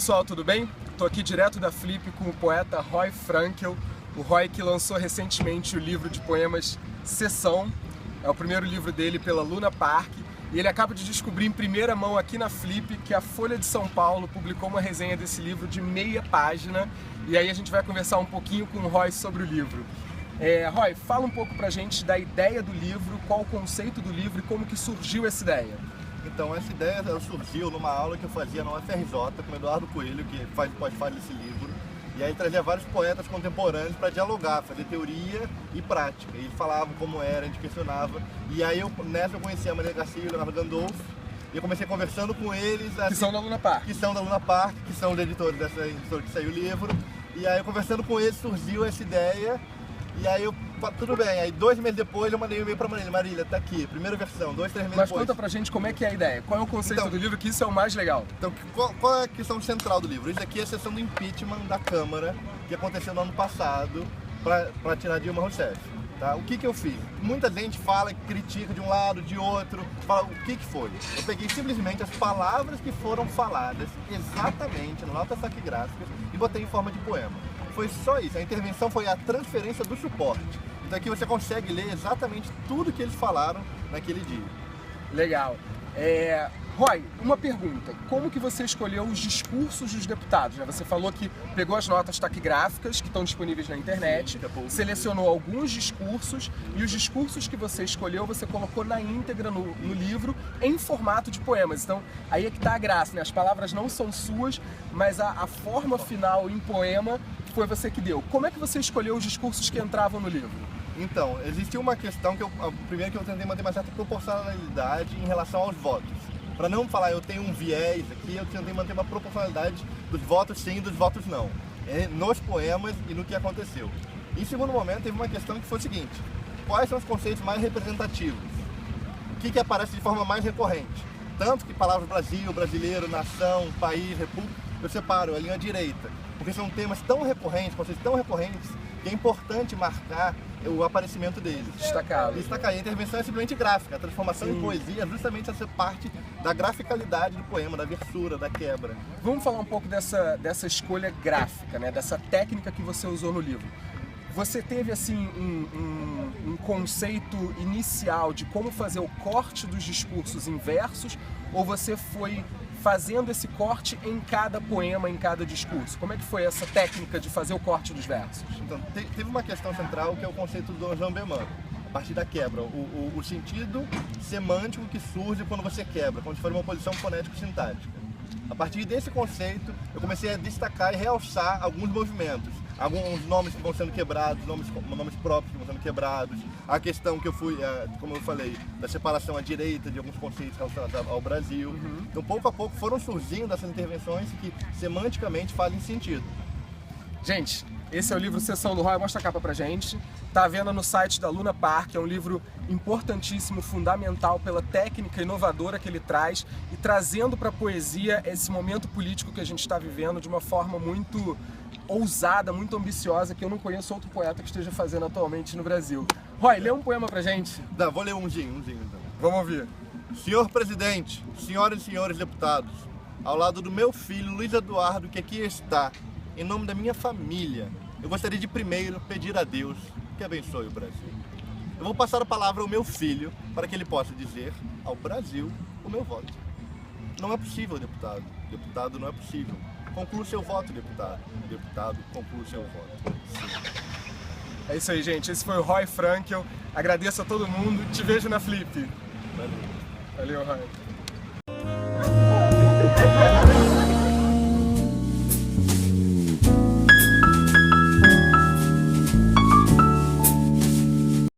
pessoal, tudo bem? Estou aqui direto da Flip com o poeta Roy Frankel. O Roy que lançou recentemente o livro de poemas Sessão. É o primeiro livro dele pela Luna Park. E ele acaba de descobrir em primeira mão aqui na Flip que a Folha de São Paulo publicou uma resenha desse livro de meia página. E aí a gente vai conversar um pouquinho com o Roy sobre o livro. Roy, fala um pouco pra gente da ideia do livro, qual o conceito do livro e como que surgiu essa ideia. Então, essa ideia surgiu numa aula que eu fazia na UFRJ com o Eduardo Coelho, que faz desse livro. E aí trazia vários poetas contemporâneos para dialogar, fazer teoria e prática. E eles falavam como era, a gente questionava. E aí nessa eu conheci a Maria Garcia e o Leonardo Gandolfo. E eu comecei conversando com eles. Assim, que são da Luna Park. Que são da Luna Park, que são os editores dessa editora que saiu o livro. E aí conversando com eles surgiu essa ideia. E aí tudo bem, aí 2 meses depois eu mandei um e-mail pra Marília, tá aqui, primeira versão, 2, 3 meses Mas depois. conta pra gente como é que é a ideia, qual é o conceito do livro, que isso é o mais legal. Então, qual é a questão central do livro? Isso aqui é a sessão do impeachment da Câmara, que aconteceu no ano passado, pra tirar Dilma Rousseff. Tá? O que eu fiz? Muita gente fala e critica de um lado, de outro, fala o que foi. Eu peguei simplesmente as palavras que foram faladas exatamente nas notas taquigráficas e botei em forma de poema. Foi só isso, a intervenção foi a transferência do suporte. Então aqui você consegue ler exatamente tudo que eles falaram naquele dia. Legal. Roy, uma pergunta. Como que você escolheu os discursos dos deputados? Você falou que pegou as notas taquigráficas que estão disponíveis na internet, selecionou alguns discursos e os discursos que você escolheu você colocou na íntegra no livro em formato de poemas. Então aí é que está a graça, né? As palavras não são suas, mas a forma final em poema foi você que deu. Como é que você escolheu os discursos que entravam no livro? Então, existiu uma questão primeiro que eu tentei manter uma certa proporcionalidade em relação aos votos. Para não falar eu tenho um viés aqui, eu tentei manter uma proporcionalidade dos votos sim e dos votos não, nos poemas e no que aconteceu. Em segundo momento, teve uma questão que foi o seguinte: quais são os conceitos mais representativos? O que aparece de forma mais recorrente? Tanto que palavras Brasil, brasileiro, nação, país, república, eu separo ali à direita, porque são temas tão recorrentes, conceitos tão recorrentes, que é importante marcar o aparecimento deles. Destacado. Destacar. E a intervenção é simplesmente gráfica. A transformação em poesia é justamente essa parte da graficalidade do poema, da versura, da quebra. Vamos falar um pouco dessa escolha gráfica, né? Dessa técnica que você usou no livro. Você teve assim um conceito inicial de como fazer o corte dos discursos em versos, ou você foi fazendo esse corte em cada poema, em cada discurso? Como é que foi essa técnica de fazer o corte dos versos? Então, teve uma questão central que é o conceito do Jean Beman, a partir da quebra, o sentido semântico que surge quando você quebra, quando você faz uma oposição fonético-sintática. A partir desse conceito, eu comecei a destacar e realçar alguns movimentos, alguns nomes que vão sendo quebrados, nomes próprios que vão sendo quebrados, a questão que eu fui, como eu falei, da separação à direita de alguns conceitos relacionados ao Brasil. Então, pouco a pouco foram surgindo essas intervenções que semanticamente fazem sentido. Gente, esse é o livro Sessão do Roy, mostra a capa pra gente. Tá à venda no site da Luna Park, é um livro importantíssimo, fundamental pela técnica inovadora que ele traz e trazendo para a poesia esse momento político que a gente está vivendo de uma forma muito ousada, muito ambiciosa, que eu não conheço outro poeta que esteja fazendo atualmente no Brasil. Roy, lê um poema pra gente. Vou ler umzinho então. Vamos ouvir. Senhor Presidente, senhoras e senhores deputados, ao lado do meu filho Luiz Eduardo, que aqui está, em nome da minha família, eu gostaria de primeiro pedir a Deus que abençoe o Brasil. Eu vou passar a palavra ao meu filho para que ele possa dizer ao Brasil o meu voto. Não é possível, deputado. Deputado, não é possível. Conclua seu voto, deputado. Deputado, conclua seu voto. Sim. É isso aí, gente. Esse foi o Roy Frankel. Agradeço a todo mundo. Te vejo na Flip. Valeu. Valeu, Roy.